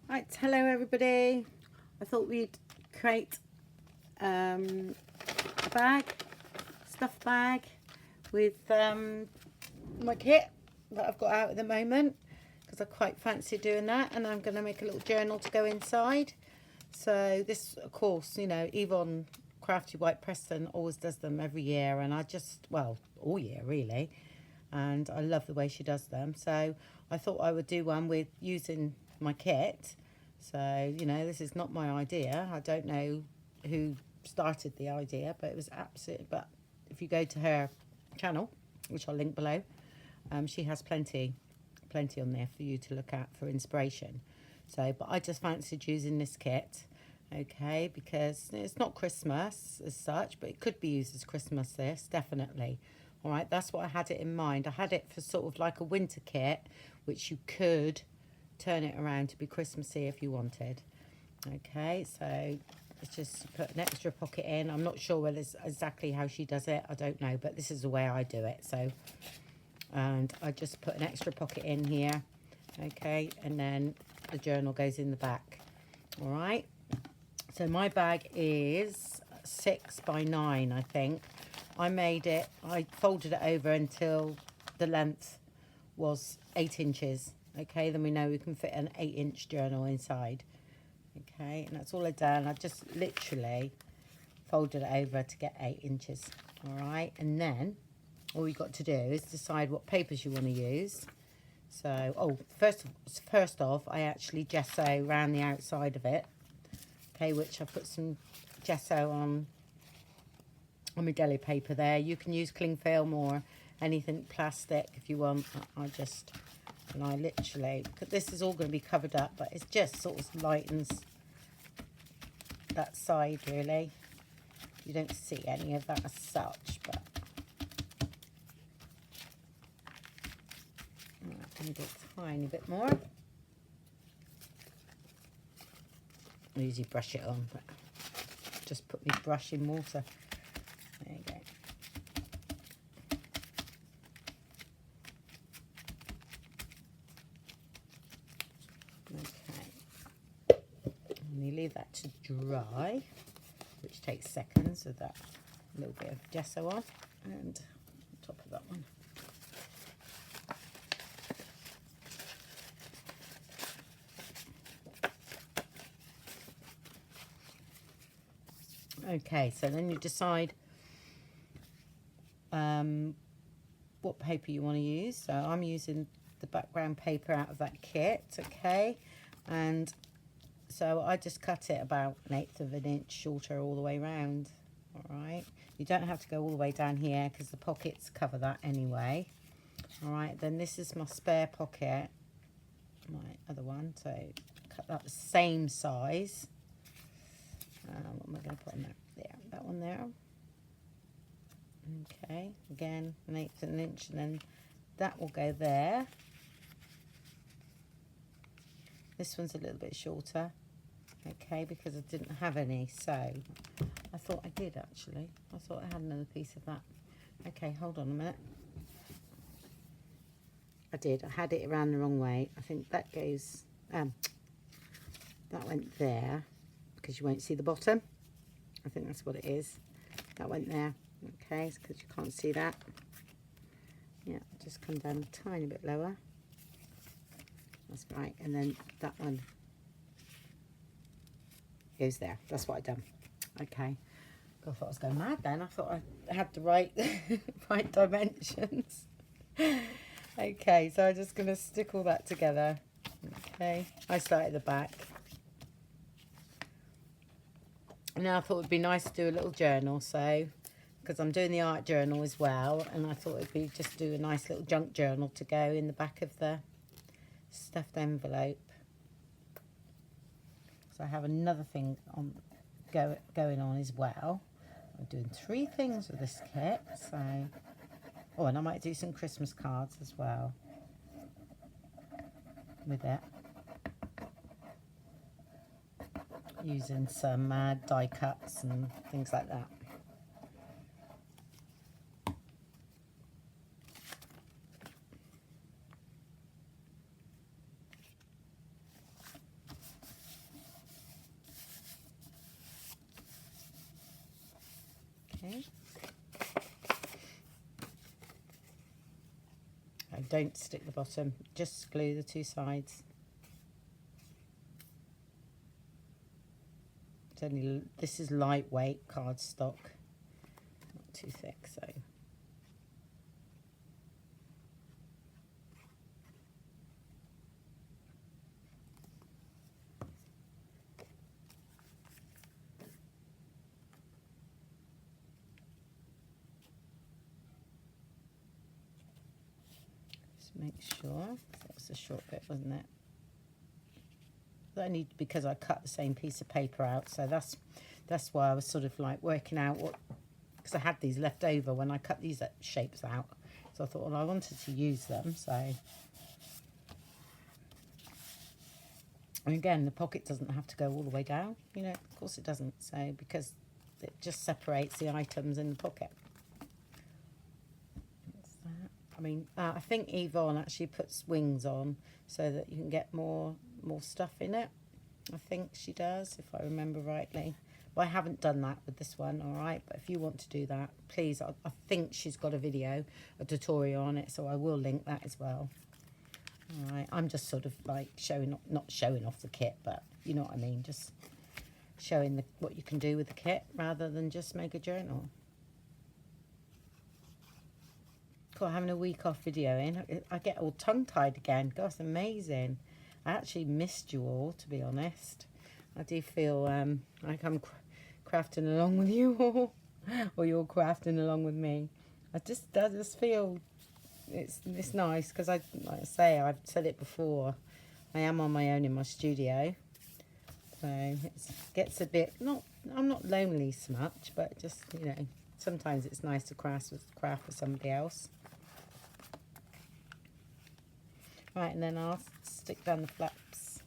Right, hello everybody. I thought we'd create a bag, stuffed bag with my kit that I've got out at the moment because I quite fancy doing that, and I'm going to make a little journal to go inside. So this, of course, you know, Yvonne Crafty White Preston always does them every year, and I just, well, all year really, and I love the way she does them. So I thought I would do one with using my kit. So, you know, this is not my idea. I don't know who started the idea, but it was absolutely, but if you go to her channel, which I'll link below, she has plenty on there for you to look at for inspiration. So, but I just fancied using this kit, okay, because it's not Christmas as such, but it could be used as Christmas, this, definitely. All right, that's what I had it in mind. I had it for sort of like a winter kit, which you could turn it around to be Christmassy if you wanted. Okay, so let's just put an extra pocket in. I'm not sure whether it's exactly how she does it. I don't know, but this is the way I do it. So, and I just put an extra pocket in here. Okay, and then the journal goes in the back. All right. So my bag is 6 by 9, I think. I made it, I folded it over until the length was 8 inches. Okay, then we know we can fit an 8-inch journal inside. Okay, and that's all I've done. I just literally folded it over to get 8 inches. All right, and then all you've got to do is decide what papers you want to use. So, oh, first off, I actually gesso around the outside of it. Okay, which I put some gesso on my deli paper there. You can use cling film or anything plastic if you want. I literally, this is all going to be covered up, but it just sort of lightens that side really. You don't see any of that as such, but I need a tiny bit more. I usually brush it on, but just put my brush in water. There you go. Okay. And you leave that to dry, which takes seconds with that little bit of gesso on, and on top of that one. Okay, so then you decide what paper you want to use. So I'm using the background paper out of that kit, okay, and so I just cut it about 1/8 of an inch shorter all the way around. All right, you don't have to go all the way down here because the pockets cover that anyway. All right, then this is my spare pocket, my other one, so cut that the same size. What am I going to put in there? There, that one there. Okay, again, 1/8 of an inch, and then that will go there. This one's a little bit shorter, okay, because I didn't have any, so I thought I did actually. I thought I had another piece of that. Okay, hold on a minute. I did. I had it around the wrong way. I think that goes, that went there, because you won't see the bottom. I think that's what it is. That went there. Okay, because you can't see that. Yeah, just come down a tiny bit lower. That's right. And then that one goes there. That's what I've done. Okay. I thought I was going mad then. I thought I had the right, right dimensions. Okay, so I'm just going to stick all that together. Okay, I start at the back. Now I thought it'd be nice to do a little journal, so because I'm doing the art journal as well, and I thought it'd be just do a nice little junk journal to go in the back of the stuffed envelope. So I have another thing on going on as well. I'm doing 3 things with this kit, so oh, and I might do some Christmas cards as well with it, using some die cuts and things like that. Okay. Oh, don't stick the bottom, just glue the two sides. It's only, this is lightweight cardstock, not too thick, so. Make sure, that was a short bit, wasn't it? Only because I cut the same piece of paper out, so that's why I was sort of like working out what, because I had these left over when I cut these shapes out, so I thought, well, I wanted to use them, so. And again, the pocket doesn't have to go all the way down, you know, of course it doesn't, so because it just separates the items in the pocket. I mean, I think Yvonne actually puts wings on so that you can get more stuff in it. I think she does, if I remember rightly. Well, I haven't done that with this one, all right? But if you want to do that, please, I think she's got a video, a tutorial on it, so I will link that as well. All right, I'm just sort of like not showing off the kit, but you know what I mean, just showing what you can do with the kit rather than just make a journal. Having a week off videoing, I get all tongue-tied again. Gosh, amazing. I actually missed you all, to be honest. I do feel like I'm crafting along with you all, or you're crafting along with me. I just feel it's nice because like I say, I've said it before, I am on my own in my studio, so it gets a bit I'm not lonely so much, but just, you know, sometimes it's nice to craft with somebody else. Right, and then I'll stick down the flaps.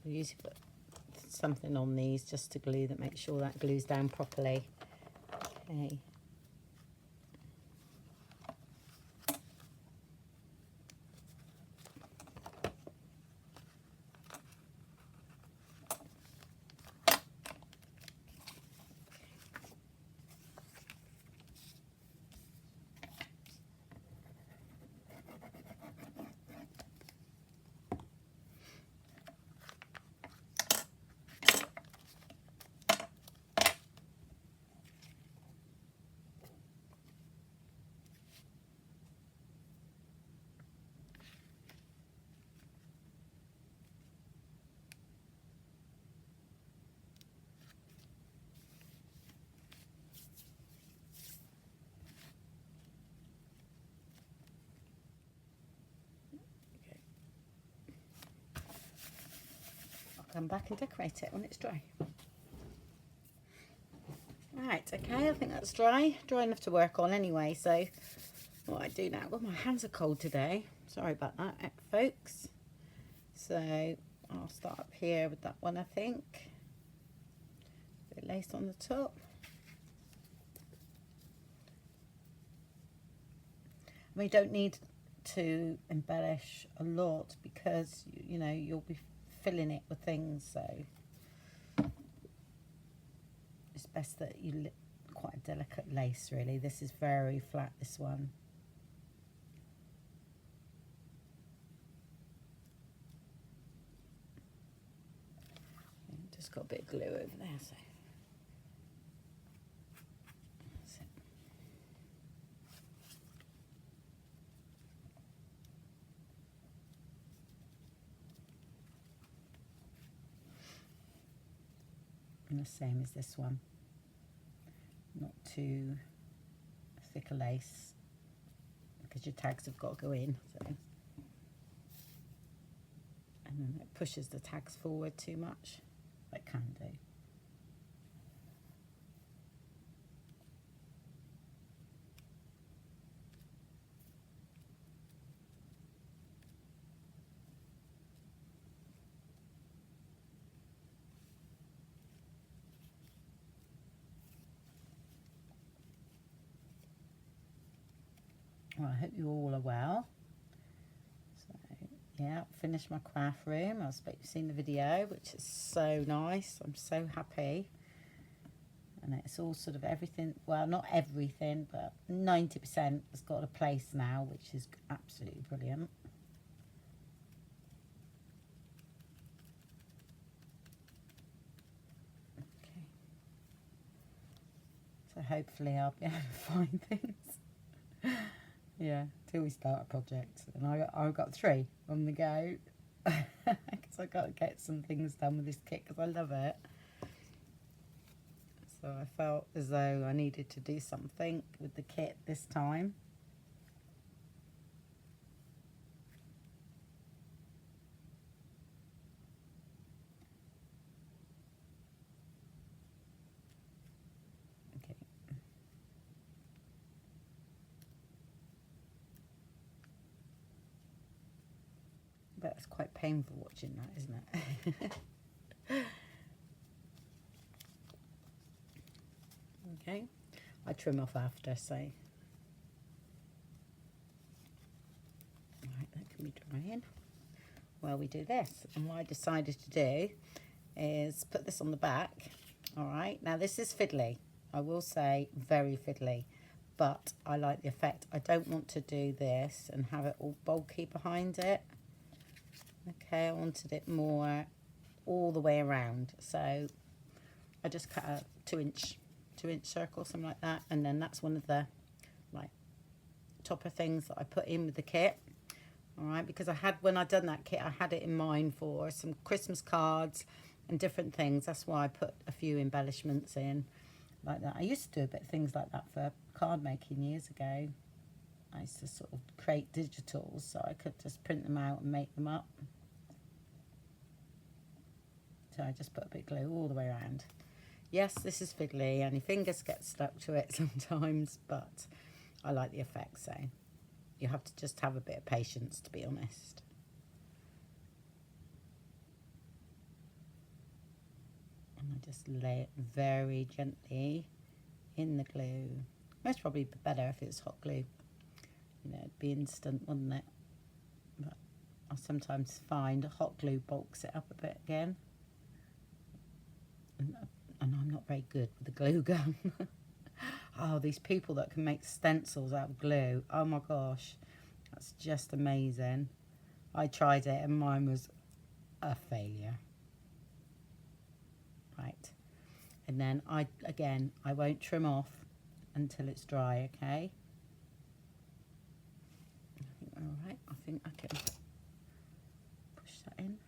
I usually put something on these just to glue that, make sure that glues down properly. Okay. Come back and decorate it when it's dry. Right, okay, I think that's dry enough to work on anyway. So what I do now, well, my hands are cold today, sorry about that, folks. So I'll start up here with that one, I think. A bit of lace on the top. We don't need to embellish a lot because, you know, you'll be filling it with things, so it's best that you quite a delicate lace, really. This is very flat, this one. Just got a bit of glue over there, so that's it. And the same as this one, not too thick a lace because your tags have got to go in, so. And then it pushes the tags forward too much, like can do. Well, I hope you all are well. So, yeah, finished my craft room. I expect you've seen the video, which is so nice. I'm so happy. And it's all sort of everything, well, not everything, but 90% has got a place now, which is absolutely brilliant. Okay. So hopefully I'll be able to find things. Yeah, till we start a project. And I got 3 on the go. Because I've got to get some things done with this kit because I love it. So I felt as though I needed to do something with the kit this time. Okay. But it's quite painful watching that, isn't it? Okay, I trim off after, so right, that can be drying while we do this. And what I decided to do is put this on the back. All right, now this is fiddly, I will say, very fiddly, but I like the effect. I don't want to do this and have it all bulky behind it. Okay, I wanted it more all the way around, so I just cut a 2-inch circle, something like that, and then that's one of the like topper things that I put in with the kit. All right, because when I done that kit, I had it in mind for some Christmas cards and different things. That's why I put a few embellishments in like that. I used to do a bit of things like that for card making years ago. I used to sort of create digitals so I could just print them out and make them up. So I just put a bit of glue all the way around. Yes, this is fiddly and your fingers get stuck to it sometimes, but I like the effect, so you have to just have a bit of patience, to be honest. And I just lay it very gently in the glue. Most probably be better if it's hot glue. You know, it'd be instant, wouldn't it? But I sometimes find hot glue bulks it up a bit again. And I'm not very good with the glue gun. Oh, these people that can make stencils out of glue. Oh my gosh, that's just amazing. I tried it and mine was a failure. Right, and then I won't trim off until it's dry, okay? I think we're all right. I think I can push that in.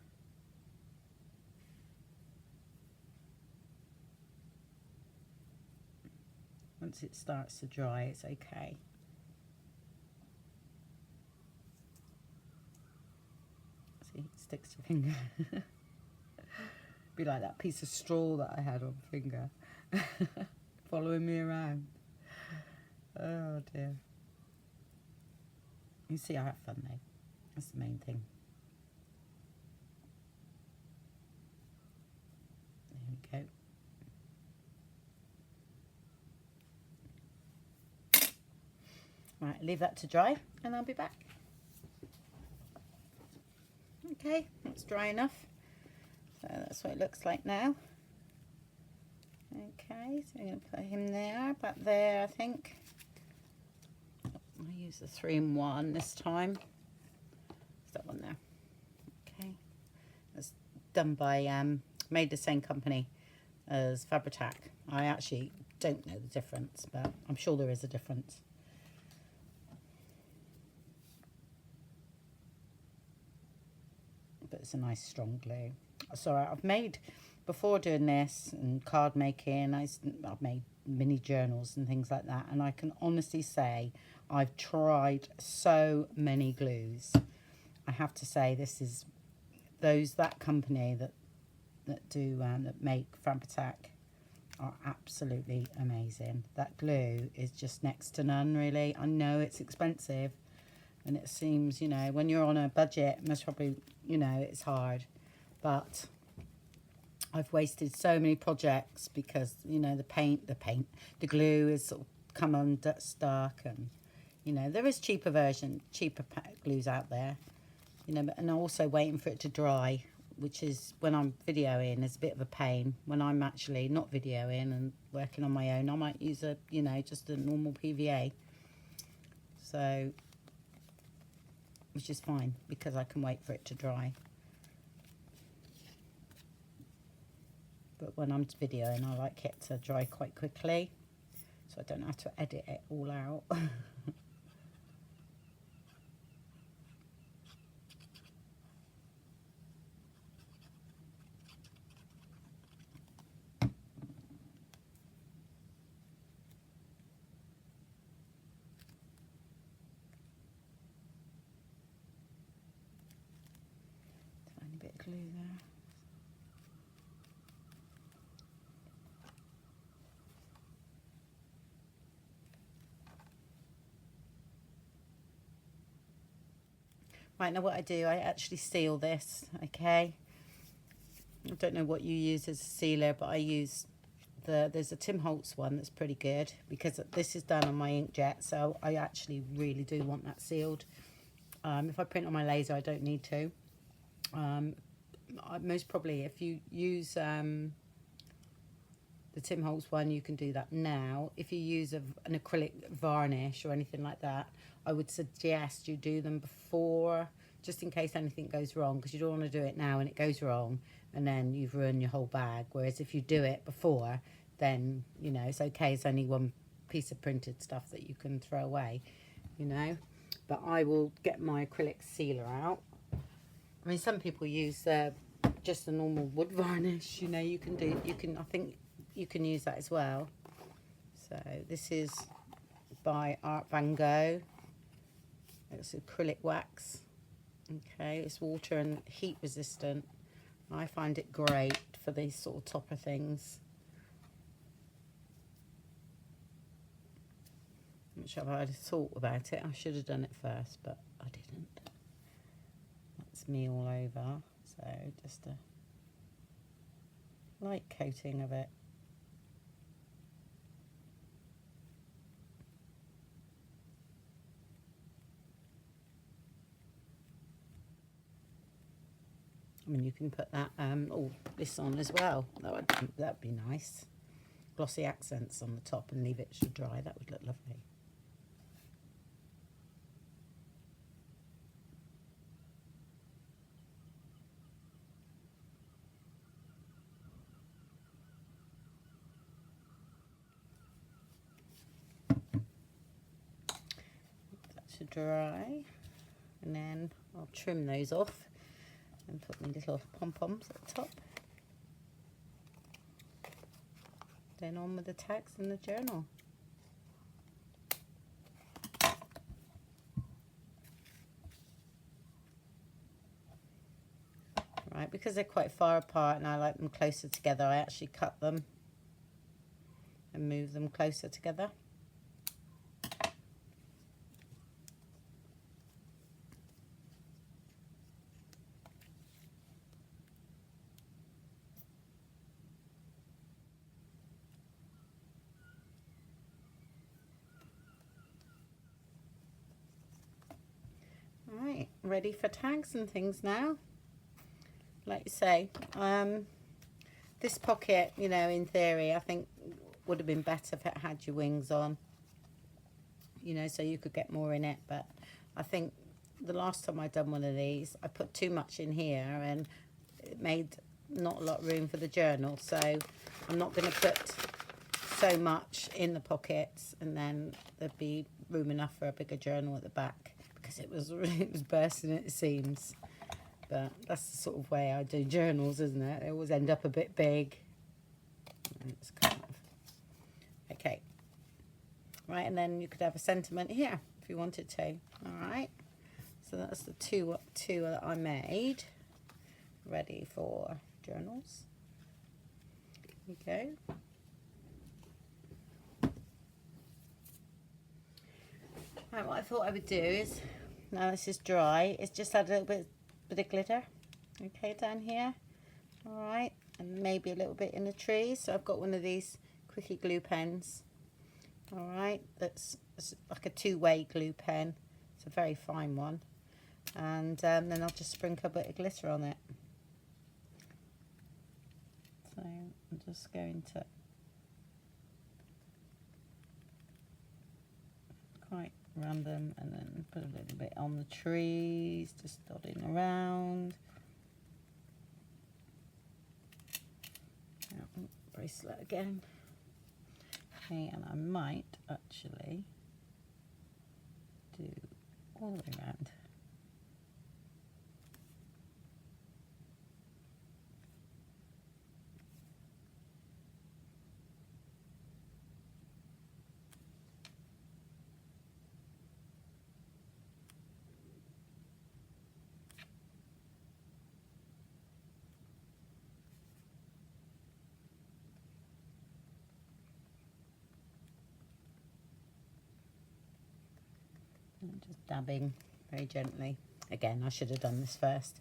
Once it starts to dry, it's okay. See, it sticks to your finger. Be like that piece of straw that I had on my finger, following me around. Oh dear. You see, I have fun though. That's the main thing. There we go. Right, leave that to dry and I'll be back. Okay, it's dry enough. So that's what it looks like now. Okay, so I'm going to put him there, back there I think. I'll use the 3-in-1 this time. Is that one there? Okay. It's done by, made the same company as Fabri-Tac. I actually don't know the difference, but I'm sure there is a difference. But it's a nice strong glue. So I've made, before doing this and card making, I've made mini journals and things like that, and I can honestly say I've tried so many glues. I have to say this is that company that make Fabri-Tac are absolutely amazing. That glue is just next to none, really. I know it's expensive. And it seems, you know, when you're on a budget, most probably, you know, it's hard. But I've wasted so many projects because, you know, the glue is sort of come unstuck and, You know, there is cheaper glues out there, you know, and I'm also waiting for it to dry, which is when I'm videoing is a bit of a pain. When I'm actually not videoing and working on my own, I might use a, you know, just a normal PVA. So, which is fine because I can wait for it to dry. But when I'm videoing, I like it to dry quite quickly, so I don't have to edit it all out. Tiny bit of glue there. Right, now what I do, I actually seal this, okay? I don't know what you use as a sealer, but I use there's a Tim Holtz one that's pretty good because this is done on my inkjet, so I actually really do want that sealed. If I print on my laser, I don't need to. Most probably, if you use the Tim Holtz one, you can do that now. If you use an acrylic varnish or anything like that, I would suggest you do them before, just in case anything goes wrong, because you don't want to do it now and it goes wrong and then you've ruined your whole bag. Whereas if you do it before, then, you know, it's okay. It's only one piece of printed stuff that you can throw away, you know. But I will get my acrylic sealer out. I mean, some people use just a normal wood varnish, you know. I think you can use that as well. So this is by Art Van Gogh. It's acrylic wax. Okay, it's water and heat resistant. I find it great for these sort of topper things. Which I've had a thought about it. I should have done it first, but I didn't. That's me all over. So just a light coating of it. I mean, you can put that this on as well. That'd be nice. Glossy accents on the top and leave it to dry. That would look lovely. That should dry, and then I'll trim those off and put my little pom-poms at the top. Then on with the tags and the journal. Right, because they're quite far apart and I like them closer together, I actually cut them and move them closer together. Alright, ready for tags and things now. Like you say, this pocket, you know, in theory, I think would have been better if it had your wings on, you know, so you could get more in it. But I think the last time I'd done one of these, I put too much in here and it made not a lot of room for the journal. So I'm not going to put so much in the pockets, and then there'd be room enough for a bigger journal at the back, because it was bursting at the seams. But that's the sort of way I do journals, isn't it? They always end up a bit big. It's kind of okay. Right, and then you could have a sentiment here if you wanted to. All right. So that's the two that I made, ready for journals. Here we go. Right, what I thought I would do is, now this is dry, is just add a little bit of glitter, okay, down here. All right, and maybe a little bit in the tree. So I've got one of these quickie glue pens, All right, it's like a two-way glue pen. It's a very fine one. And then I'll just sprinkle a bit of glitter on it. So I'm just going to quite random and then put a little bit on the trees, just dotting around. Oh, bracelet again. Okay, and I might actually do all the way around. And just dabbing very gently. Again, I should have done this first.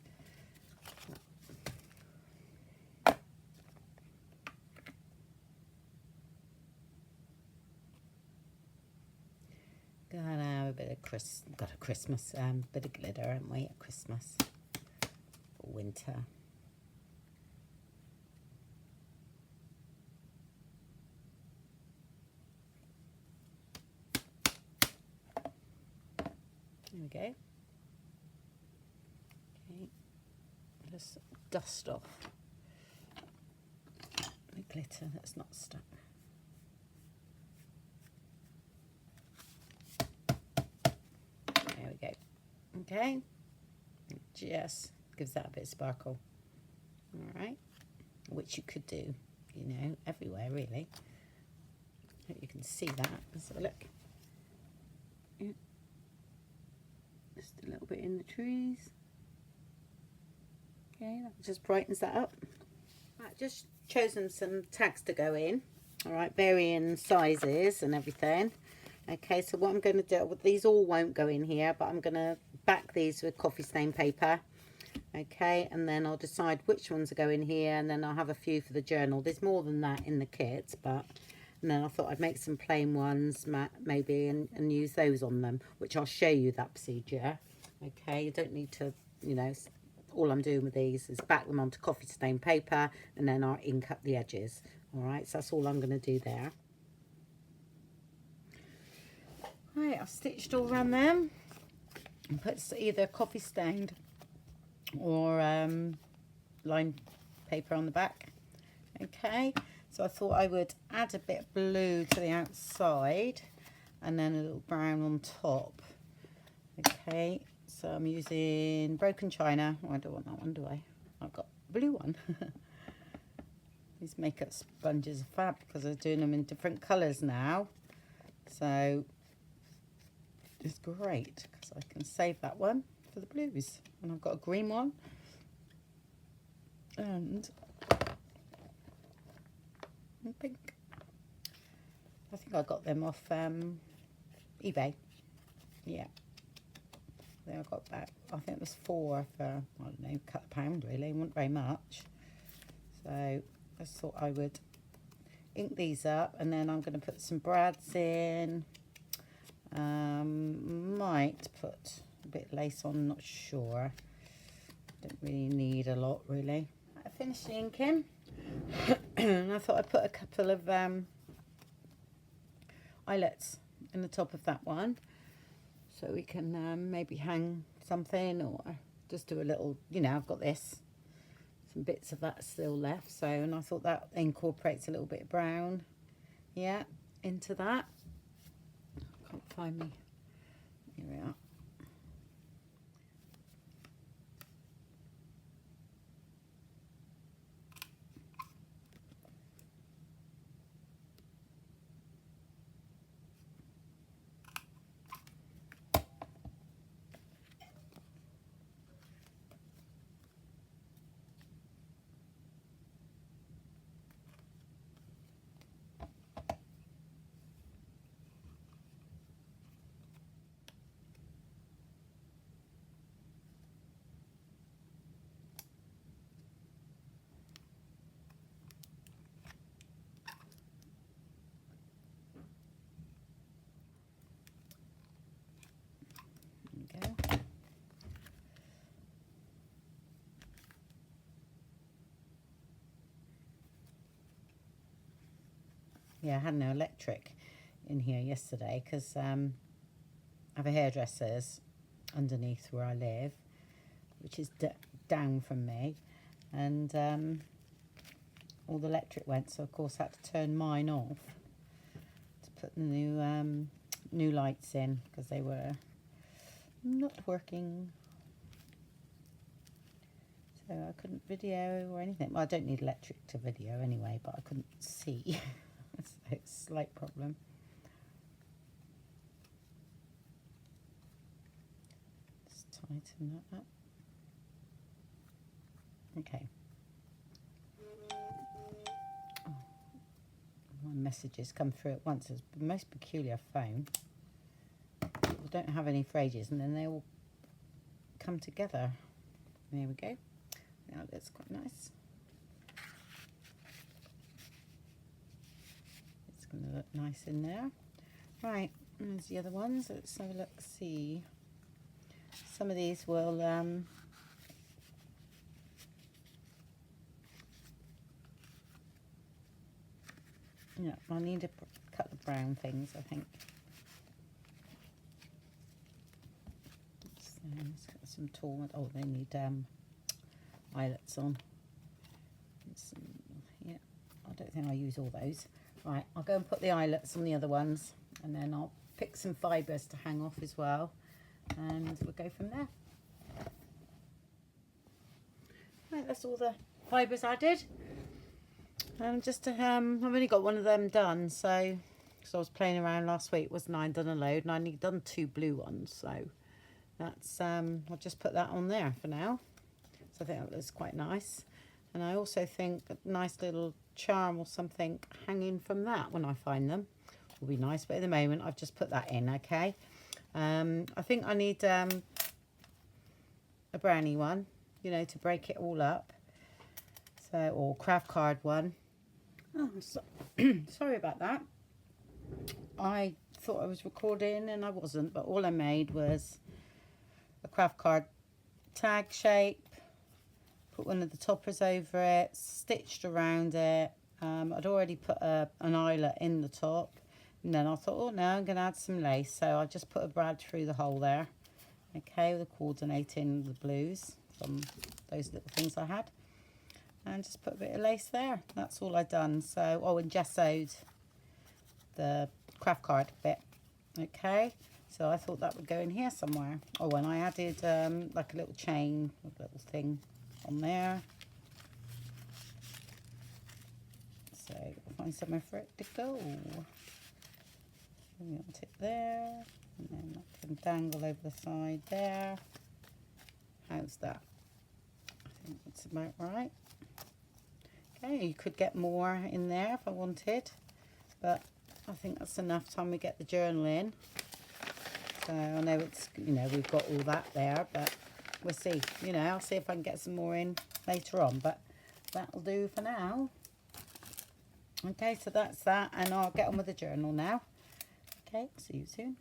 Gotta have a bit of Christmas, bit of glitter, haven't we, at Christmas or winter. There we go. Okay, just dust off the glitter that's not stuck. There we go. Okay, just gives that a bit of sparkle. All right, which you could do, you know, everywhere really. Hope you can see that. Let's have a look. Yeah. Just a little bit in the trees. Okay, that just brightens that up. Right, just chosen some tags to go in. All right, varying sizes and everything. Okay, so what I'm going to do, these all won't go in here, but I'm going to back these with coffee stain paper. Okay, and then I'll decide which ones are going here, and then I'll have a few for the journal. There's more than that in the kit, but and then I thought I'd make some plain ones maybe and use those on them, which I'll show you that procedure. Okay, you don't need to, you know, all I'm doing with these is back them onto coffee stain paper and then I'll ink up the edges. All right, so that's all I'm going to do there. Right, I've stitched all around them and put either coffee stained or lined paper on the back. Okay, so I thought I would add a bit of blue to the outside and then a little brown on top. Okay, so I'm using broken china. Oh, I don't want that one, do I? I've got a blue one. These makeup sponges are fab because I'm doing them in different colours now. So it's great because I can save that one for the blues. And I've got a green one. And pink. I think I got them off eBay. Yeah. I think I got that. I think it was 4 for, I don't know, £1 really. Wasn't very much. So I just thought I would ink these up, and then I'm going to put some brads in. Might put a bit of lace on, not sure. Don't really need a lot really. I finished the inking. And I thought I'd put a couple of eyelets in the top of that one, so we can maybe hang something or just do a little, you know, I've got this, some bits of that still left, so, and I thought that incorporates a little bit of brown, yeah, into that. Can't find me. Here we are. yeah, I had no electric in here yesterday because I have a hairdresser's underneath where I live, which is down from me, and all the electric went, so of course I had to turn mine off to put the new lights in because they were not working. So I couldn't video or anything. Well, I don't need electric to video anyway, but I couldn't see. So it's a slight problem. Just tighten that up. Okay. Oh, my messages come through at once. It's the most peculiar phone. I don't have any for ages, and then they all come together. There we go. Now that's quite nice. It's going to look nice in there. Right, there's the other ones. Let's have a look, see. Some of these will yeah, I need to cut the brown things, I think. So let's get some tall, oh, they need eyelets on. Some, yeah, I don't think I'll use all those. Right, I'll go and put the eyelets on the other ones, and then I'll pick some fibres to hang off as well, and we'll go from there. Right, that's all the fibres added. Just to, I've only got one of them done, so because I was playing around last week, wasn't I? Done a load, and I only done 2 blue ones, so that's I'll just put that on there for now. So I think that looks quite nice, and I also think a nice little charm or something hanging from that when I find them will be nice. But at the moment, I've just put that in. Okay, I think I need a brownie one, you know, to break it all up. So, or craft card one. Oh, sorry about that. I thought I was recording and I wasn't, but all I made was a craft card tag shape, put one of the toppers over it, stitched around it. I'd already put an eyelet in the top, and then I thought, oh no, I'm going to add some lace, so I just put a brad through the hole there, okay, with the coordinating the blues from those little things I had, and just put a bit of lace there. That's all I've done. So, oh, and gessoed the craft card bit, okay. So I thought that would go in here somewhere. Oh, and I added like a little chain, a little thing on there. So I'll find somewhere for it to go. We want it there, and then that can dangle over the side there. How's that? I think that's about right. Okay, you could get more in there if I wanted, but I think that's enough time we get the journal in. So I know it's, you know, we've got all that there, but we'll see. You know, I'll see if I can get some more in later on, but that'll do for now. Okay, so that's that, and I'll get on with the journal now. Okay, see you soon.